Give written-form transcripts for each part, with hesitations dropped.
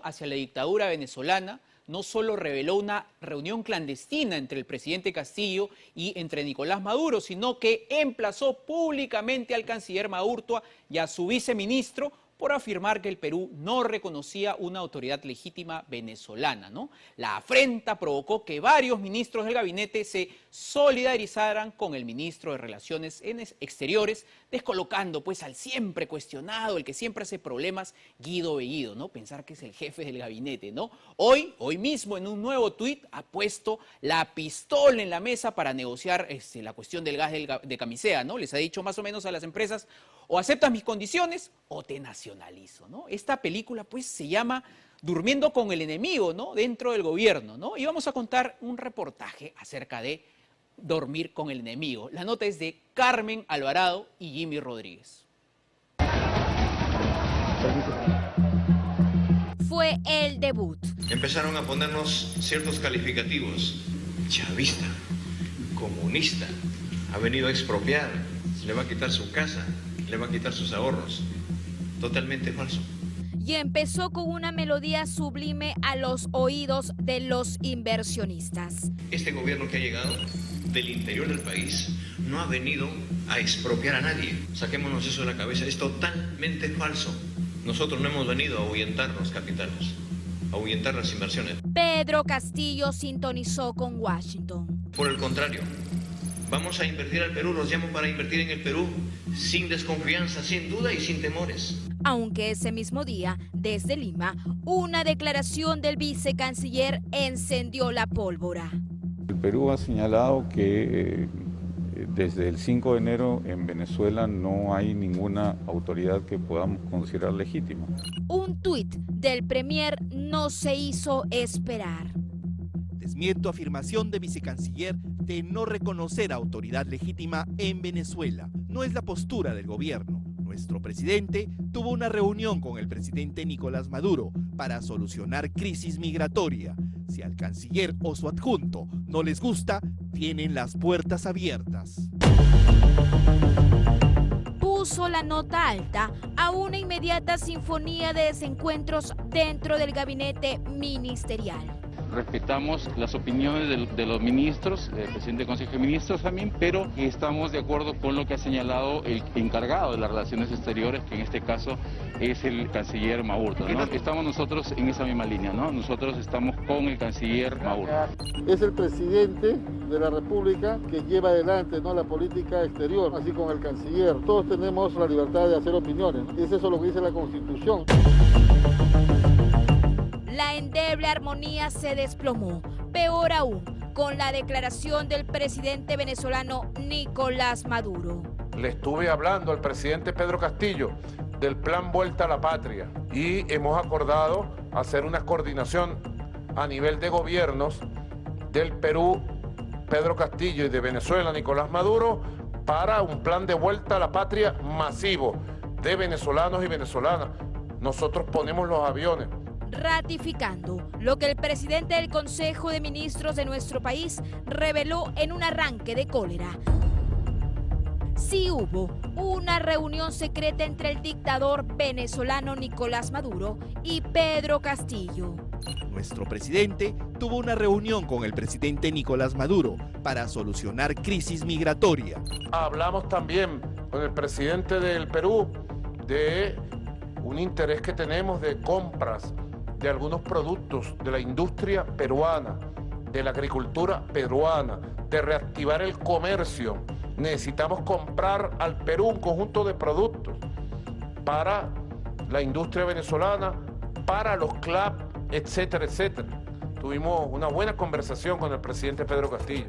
Hacia la dictadura venezolana no solo reveló una reunión clandestina entre el presidente Castillo y entre Nicolás Maduro, sino que emplazó públicamente al canciller Maurtua y a su viceministro por afirmar que el Perú no reconocía una autoridad legítima venezolana, ¿no? La afrenta provocó que varios ministros del gabinete se solidarizaran con el ministro de Relaciones Exteriores, descolocando pues al siempre cuestionado, el que siempre hace problemas, Guido Bellido, ¿no? Pensar que es el jefe del gabinete, ¿no? Hoy mismo en un nuevo tuit ha puesto la pistola en la mesa para negociar la cuestión del gas de Camisea, ¿no? Les ha dicho más o menos a las empresas: o aceptas mis condiciones o te nacionalizo, ¿no? Esta película pues se llama Durmiendo con el enemigo, ¿no? Dentro del gobierno, ¿no? Y vamos a contar un reportaje acerca de dormir con el enemigo. La nota es de Carmen Alvarado y Jimmy Rodríguez. Fue el debut. Empezaron a ponernos ciertos calificativos. Chavista, comunista, ha venido a expropiar, le va a quitar su casa, le va a quitar sus ahorros. Totalmente falso. Y empezó con una melodía sublime a los oídos de los inversionistas. Este gobierno que ha llegado del interior del país no ha venido a expropiar a nadie. Saquémonos eso de la cabeza, es totalmente falso. Nosotros no hemos venido a ahuyentar los capitales, a ahuyentar las inversiones. Pedro Castillo sintonizó con Washington. Por el contrario, vamos a invertir al Perú, los llamo para invertir en el Perú, sin desconfianza, sin duda y sin temores. Aunque ese mismo día, desde Lima, una declaración del vicecanciller encendió la pólvora. El Perú ha señalado que desde el 5 de enero en Venezuela no hay ninguna autoridad que podamos considerar legítima. Un tuit del premier no se hizo esperar. Desmiento afirmación de vicecanciller de no reconocer autoridad legítima en Venezuela. No es la postura del gobierno. Nuestro presidente tuvo una reunión con el presidente Nicolás Maduro para solucionar crisis migratoria. Si al canciller o su adjunto no les gusta, tienen las puertas abiertas. Puso la nota alta a una inmediata sinfonía de desencuentros dentro del gabinete ministerial. Respetamos las opiniones de los ministros, del presidente del Consejo de Ministros también, pero estamos de acuerdo con lo que ha señalado el encargado de las relaciones exteriores, que en este caso es el canciller Maurtua, ¿no? Estamos nosotros en esa misma línea, ¿no? Nosotros estamos con el canciller Maurtua. Es el presidente de la República que lleva adelante, ¿no?, la política exterior, así como el canciller. Todos tenemos la libertad de hacer opiniones, ¿no? Es eso lo que dice la Constitución. La endeble armonía se desplomó, peor aún, con la declaración del presidente venezolano Nicolás Maduro. Le estuve hablando al presidente Pedro Castillo del plan Vuelta a la Patria y hemos acordado hacer una coordinación a nivel de gobiernos del Perú, Pedro Castillo, y de Venezuela, Nicolás Maduro, para un plan de vuelta a la patria masivo de venezolanos y venezolanas. Nosotros ponemos los aviones. Ratificando lo que el presidente del Consejo de Ministros de nuestro país reveló en un arranque de cólera. Sí hubo una reunión secreta entre el dictador venezolano Nicolás Maduro y Pedro Castillo. Nuestro presidente tuvo una reunión con el presidente Nicolás Maduro para solucionar crisis migratoria. Hablamos también con el presidente del Perú de un interés que tenemos de compras de algunos productos de la industria peruana, de la agricultura peruana, de reactivar el comercio. Necesitamos comprar al Perú un conjunto de productos para la industria venezolana, para los CLAP, etcétera, etcétera. Tuvimos una buena conversación con el presidente Pedro Castillo.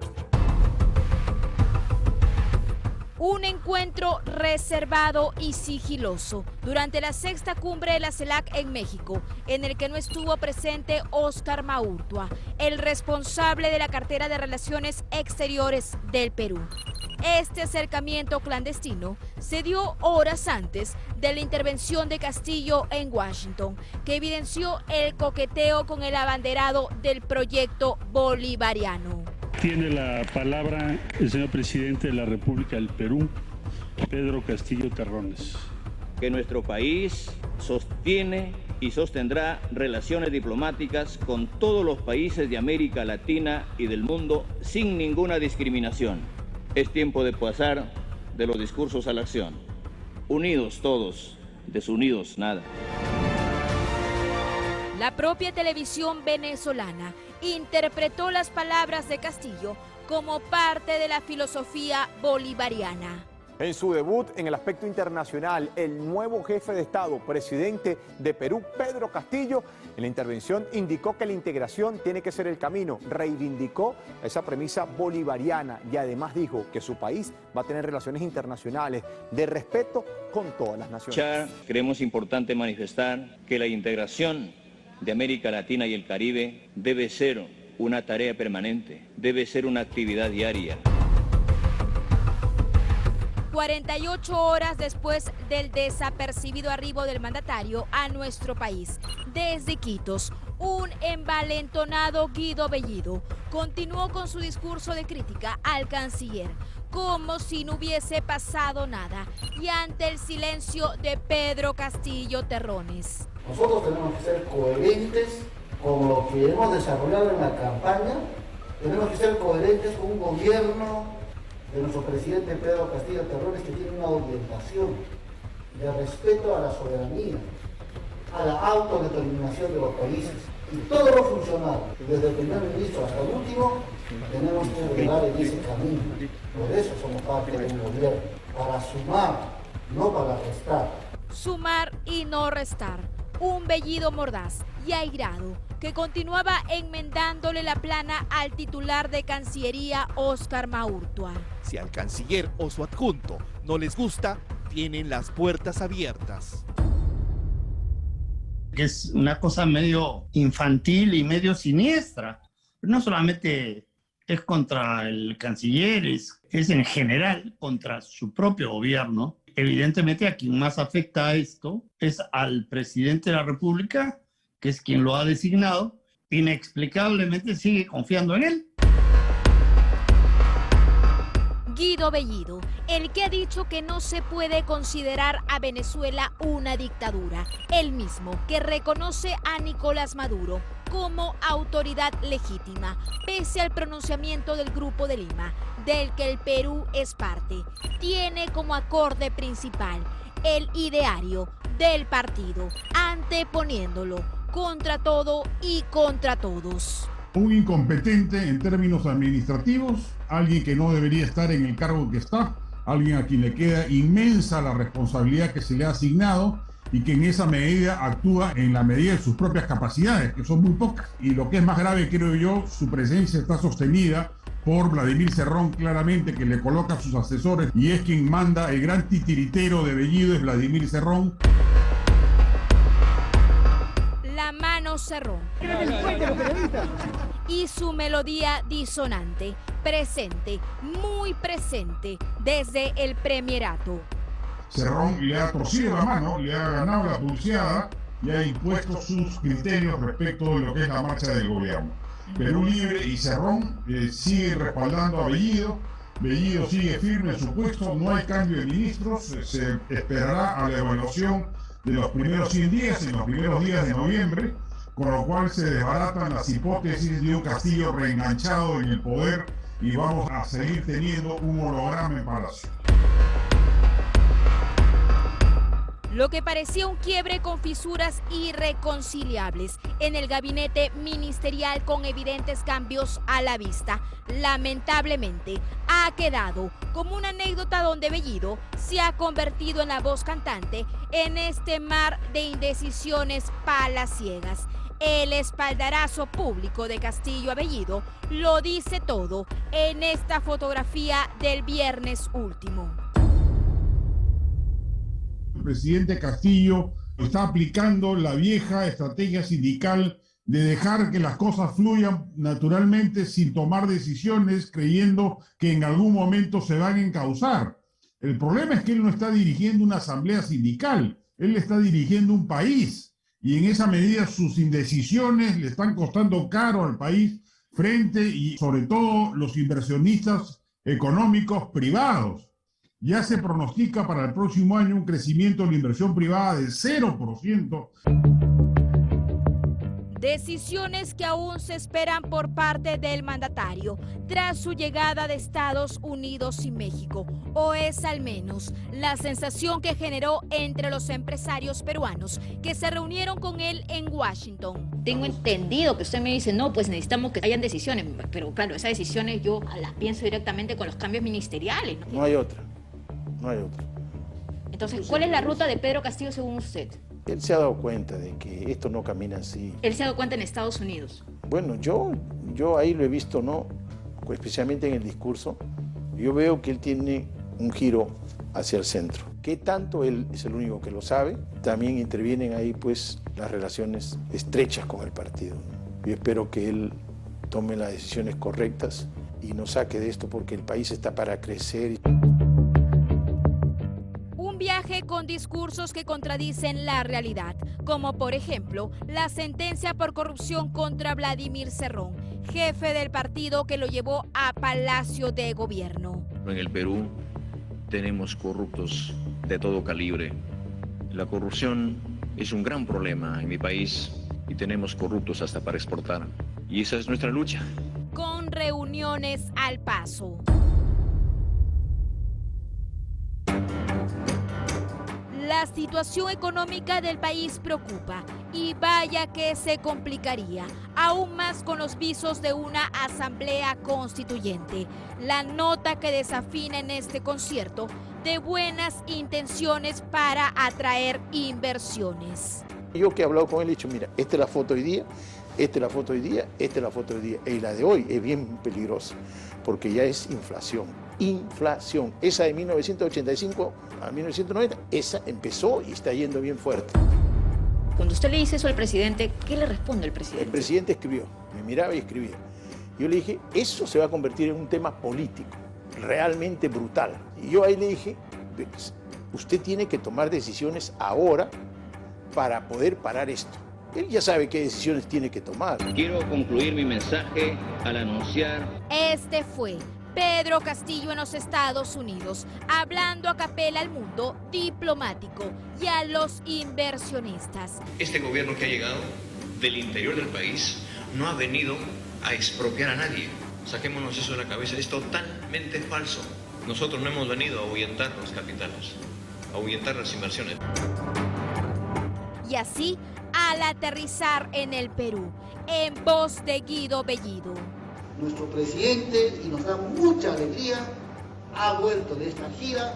Un encuentro reservado y sigiloso durante la sexta cumbre de la CELAC en México, en el que no estuvo presente Óscar Maurtua, el responsable de la cartera de Relaciones Exteriores del Perú. Este acercamiento clandestino se dio horas antes de la intervención de Castillo en Washington, que evidenció el coqueteo con el abanderado del proyecto bolivariano. Tiene la palabra el señor presidente de la República del Perú, Pedro Castillo Terrones. Que nuestro país sostiene y sostendrá relaciones diplomáticas con todos los países de América Latina y del mundo sin ninguna discriminación. Es tiempo de pasar de los discursos a la acción. Unidos todos, desunidos nada. La propia televisión venezolana interpretó las palabras de Castillo como parte de la filosofía bolivariana. En su debut en el aspecto internacional, el nuevo jefe de Estado, presidente de Perú, Pedro Castillo, en la intervención indicó que la integración tiene que ser el camino, reivindicó esa premisa bolivariana y además dijo que su país va a tener relaciones internacionales de respeto con todas las naciones. Creemos importante manifestar que la integración de América Latina y el Caribe debe ser una tarea permanente, debe ser una actividad diaria. 48 horas después del desapercibido arribo del mandatario a nuestro país, desde Iquitos, un envalentonado Guido Bellido continuó con su discurso de crítica al canciller, como si no hubiese pasado nada, y ante el silencio de Pedro Castillo Terrones. Nosotros tenemos que ser coherentes con lo que hemos desarrollado en la campaña, tenemos que ser coherentes con un gobierno de nuestro presidente Pedro Castillo Terrones que tiene una orientación de respeto a la soberanía, a la autodeterminación de los países. Y todos los funcionarios, desde el primer ministro hasta el último, tenemos que llegar en ese camino. Por eso somos parte de un gobierno, para sumar, no para restar. Sumar y no restar. Un Bellido mordaz y airado que continuaba enmendándole la plana al titular de Cancillería, Óscar Maurtua. Si al canciller o su adjunto no les gusta, tienen las puertas abiertas. Es una cosa medio infantil y medio siniestra. No solamente es contra el canciller, es en general contra su propio gobierno. Evidentemente a quien más afecta a esto es al presidente de la República, que es quien lo ha designado, inexplicablemente sigue confiando en él. Guido Bellido, el que ha dicho que no se puede considerar a Venezuela una dictadura, el mismo que reconoce a Nicolás Maduro como autoridad legítima, pese al pronunciamiento del Grupo de Lima, del que el Perú es parte, tiene como acorde principal el ideario del partido, anteponiéndolo contra todo y contra todos. Un incompetente en términos administrativos, alguien que no debería estar en el cargo que está, alguien a quien le queda inmensa la responsabilidad que se le ha asignado y que en esa medida actúa en la medida de sus propias capacidades, que son muy pocas. Y lo que es más grave, creo yo, su presencia está sostenida por Vladimir Cerrón, claramente, que le coloca a sus asesores, y es quien manda. El gran titiritero de Bellido es Vladimir Cerrón. La mano Cerrón y su melodía disonante, presente, muy presente desde el premierato. Cerrón le ha torcido la mano, le ha ganado la pulseada y ha impuesto sus criterios respecto de lo que es la marcha del gobierno. Perú Libre y Cerrón siguen respaldando a Bellido. Bellido sigue firme en su puesto, no hay cambio de ministros, se esperará a la evaluación de los primeros 100 días, en los primeros días de noviembre, con lo cual se desbaratan las hipótesis de un Castillo reenganchado en el poder y vamos a seguir teniendo un holograma en Palacio. Lo que parecía un quiebre con fisuras irreconciliables en el gabinete ministerial con evidentes cambios a la vista, lamentablemente ha quedado como una anécdota donde Bellido se ha convertido en la voz cantante en este mar de indecisiones palaciegas. El espaldarazo público de Castillo a Bellido lo dice todo en esta fotografía del viernes último. El presidente Castillo está aplicando la vieja estrategia sindical de dejar que las cosas fluyan naturalmente sin tomar decisiones, creyendo que en algún momento se van a encauzar. El problema es que él no está dirigiendo una asamblea sindical, él está dirigiendo un país, y en esa medida sus indecisiones le están costando caro al país frente y sobre todo los inversionistas económicos privados. Ya se pronostica para el próximo año un crecimiento de la inversión privada del 0%. Decisiones que aún se esperan por parte del mandatario tras su llegada de Estados Unidos y México, o es al menos la sensación que generó entre los empresarios peruanos que se reunieron con él en Washington. Tengo entendido que usted me dice, no, pues necesitamos que hayan decisiones, pero claro, esas decisiones yo las pienso directamente con los cambios ministeriales. No hay otra, no hay otra. Entonces, ¿cuál es la ruta de Pedro Castillo según usted? Él se ha dado cuenta de que esto no camina así. Él se ha dado cuenta en Estados Unidos. Bueno, yo ahí lo he visto, ¿no? Especialmente en el discurso. Yo veo que él tiene un giro hacia el centro. ¿Qué tanto? Él es el único que lo sabe. También intervienen ahí, pues, las relaciones estrechas con el partido. Yo espero que él tome las decisiones correctas y nos saque de esto, porque el país está para crecer. Viaje con discursos que contradicen la realidad, como por ejemplo la sentencia por corrupción contra Vladimir Cerrón, jefe del partido que lo llevó a Palacio de Gobierno. En el Perú tenemos corruptos de todo calibre. La corrupción es un gran problema en mi país y tenemos corruptos hasta para exportar. Y esa es nuestra lucha. Con reuniones al paso. La situación económica del país preocupa y vaya que se complicaría, aún más con los visos de una asamblea constituyente. La nota que desafina en este concierto de buenas intenciones para atraer inversiones. Yo que he hablado con él he dicho, mira, esta es la foto hoy día, esta es la foto hoy día, esta es la foto hoy día. Y la de hoy es bien peligrosa, porque ya es inflación. Inflación. Esa de 1985 a 1990, esa empezó y está yendo bien fuerte. Cuando usted le dice eso al presidente, ¿qué le responde el presidente? El presidente escribió, me miraba y escribía. Yo le dije, eso se va a convertir en un tema político, realmente brutal. Y yo ahí le dije, usted tiene que tomar decisiones ahora para poder parar esto. Él ya sabe qué decisiones tiene que tomar. Quiero concluir mi mensaje al anunciar. Este fue Pedro Castillo en los Estados Unidos, hablando a capela al mundo diplomático y a los inversionistas. Este gobierno que ha llegado del interior del país no ha venido a expropiar a nadie. Saquémonos eso de la cabeza, es totalmente falso. Nosotros no hemos venido a ahuyentar los capitales, a ahuyentar las inversiones. Y así, al aterrizar en el Perú, en voz de Guido Bellido. Nuestro presidente, y nos da mucha alegría, ha vuelto de esta gira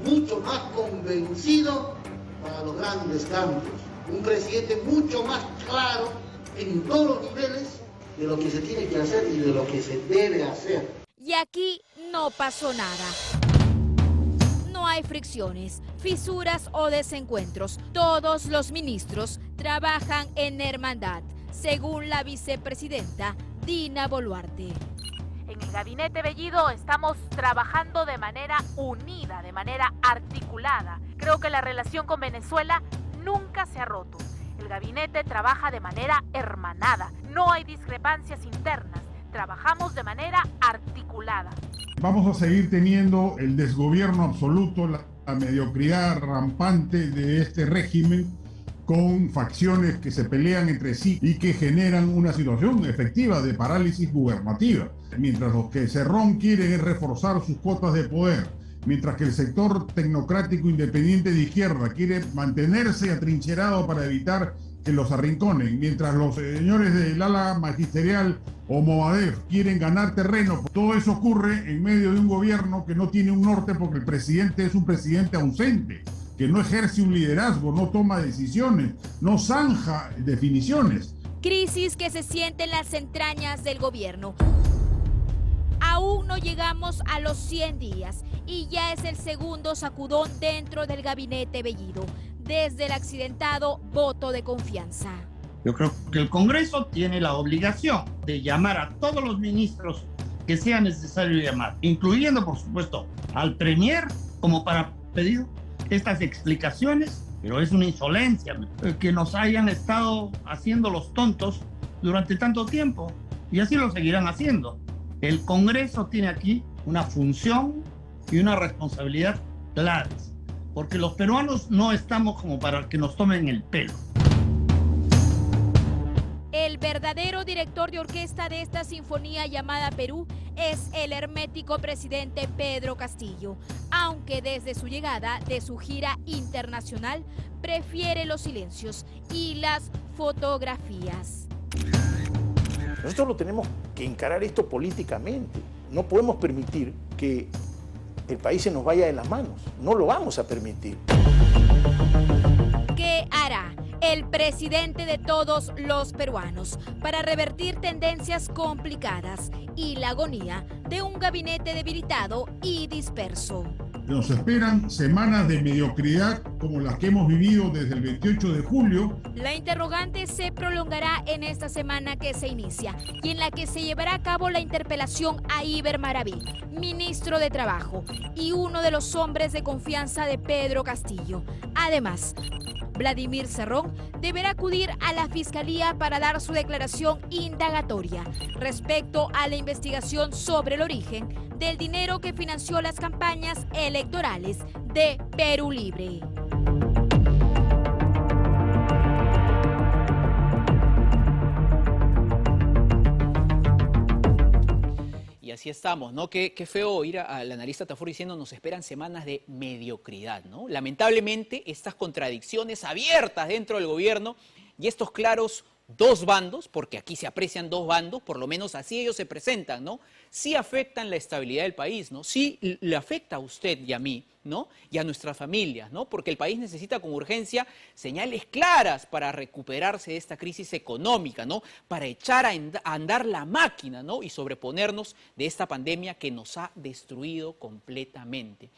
mucho más convencido para los grandes cambios. Un presidente mucho más claro en todos los niveles de lo que se tiene que hacer y de lo que se debe hacer. Y aquí no pasó nada. No hay fricciones, fisuras o desencuentros. Todos los ministros trabajan en hermandad, según la vicepresidenta Dina Boluarte. En el gabinete Bellido estamos trabajando de manera unida, de manera articulada. Creo que la relación con Venezuela nunca se ha roto. El gabinete trabaja de manera hermanada. No hay discrepancias internas. Trabajamos de manera articulada. Vamos a seguir teniendo el desgobierno absoluto, la mediocridad rampante de este régimen, con facciones que se pelean entre sí y que generan una situación efectiva de parálisis gubernativa. Mientras los que Cerrón quieren es reforzar sus cuotas de poder, mientras que el sector tecnocrático independiente de izquierda quiere mantenerse atrincherado para evitar que los arrinconen, mientras los señores del ala magisterial o Movadef quieren ganar terreno, todo eso ocurre en medio de un gobierno que no tiene un norte porque el presidente es un presidente ausente, que no ejerce un liderazgo, no toma decisiones, no zanja definiciones. Crisis que se siente en las entrañas del gobierno. Aún no llegamos a los 100 días y ya es el segundo sacudón dentro del gabinete Bellido, desde el accidentado voto de confianza. Yo creo que el Congreso tiene la obligación de llamar a todos los ministros que sea necesario llamar, incluyendo, por supuesto, al Premier, como para pedir estas explicaciones, pero es una insolencia que nos hayan estado haciendo los tontos durante tanto tiempo y así lo seguirán haciendo. El Congreso tiene aquí una función y una responsabilidad claras, porque los peruanos no estamos como para que nos tomen el pelo. verdadero director de orquesta de esta sinfonía llamada Perú es el hermético presidente Pedro Castillo, aunque desde su llegada de su gira internacional prefiere los silencios y las fotografías. Nosotros lo tenemos que encarar esto políticamente. No podemos permitir que el país se nos vaya de las manos. No lo vamos a permitir. ¿Qué hará el presidente de todos los peruanos para revertir tendencias complicadas y la agonía de un gabinete debilitado y disperso? Nos esperan semanas de mediocridad como las que hemos vivido desde el 28 de julio. La interrogante se prolongará en esta semana que se inicia y en la que se llevará a cabo la interpelación a Iber Maraví, ministro de Trabajo y uno de los hombres de confianza de Pedro Castillo. Además, Vladimir Cerrón deberá acudir a la Fiscalía para dar su declaración indagatoria respecto a la investigación sobre el origen del dinero que financió las campañas electorales de Perú Libre. Y así estamos, ¿no? Qué feo oír al analista Tafur diciendo nos esperan semanas de mediocridad, ¿no? Lamentablemente, estas contradicciones abiertas dentro del gobierno y estos claros dos bandos, porque aquí se aprecian dos bandos, por lo menos así ellos se presentan, ¿no? Sí afectan la estabilidad del país, ¿no? Sí le afecta a usted y a mí, ¿no? Y a nuestras familias, ¿no? Porque el país necesita con urgencia señales claras para recuperarse de esta crisis económica, ¿no? Para echar a andar la máquina, ¿no? Y sobreponernos de esta pandemia que nos ha destruido completamente.